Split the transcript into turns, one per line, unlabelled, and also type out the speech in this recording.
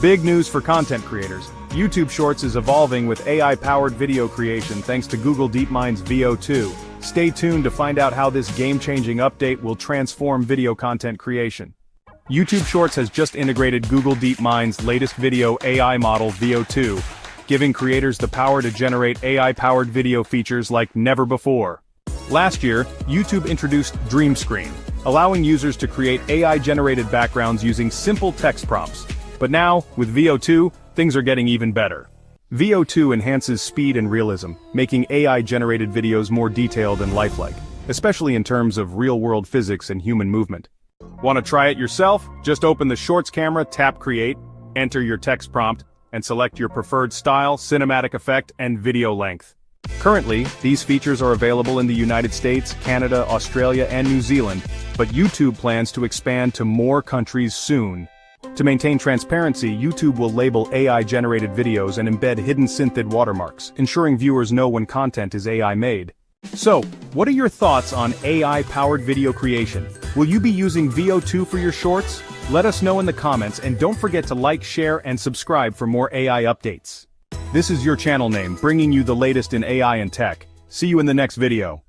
Big news for content creators. YouTube Shorts is evolving with AI-powered video creation thanks to Google DeepMind's Veo 2. Stay tuned to find out how this game-changing update will transform video content creation. YouTube Shorts has just integrated Google DeepMind's latest video AI model Veo 2, giving creators the power to generate AI-powered video features like never before. Last year, YouTube introduced Dream Screen, allowing users to create AI-generated backgrounds using simple text prompts. But now, with Veo 2, things are getting even better. Veo 2 enhances speed and realism, making AI-generated videos more detailed and lifelike, especially in terms of real-world physics and human movement. Want to try it yourself? Just open the Shorts camera, tap Create, enter your text prompt, and select your preferred style, cinematic effect, and video length. Currently, these features are available in the United States, Canada, Australia, and New Zealand, but YouTube plans to expand to more countries soon. To maintain transparency, YouTube will label AI-generated videos and embed hidden SynthID watermarks, ensuring viewers know when content is AI-made. So, what are your thoughts on AI-powered video creation? Will you be using Veo 2 for your shorts? Let us know in the comments, and don't forget to like, share, and subscribe for more AI updates. This is your channel name, bringing you the latest in AI and tech. See you in the next video.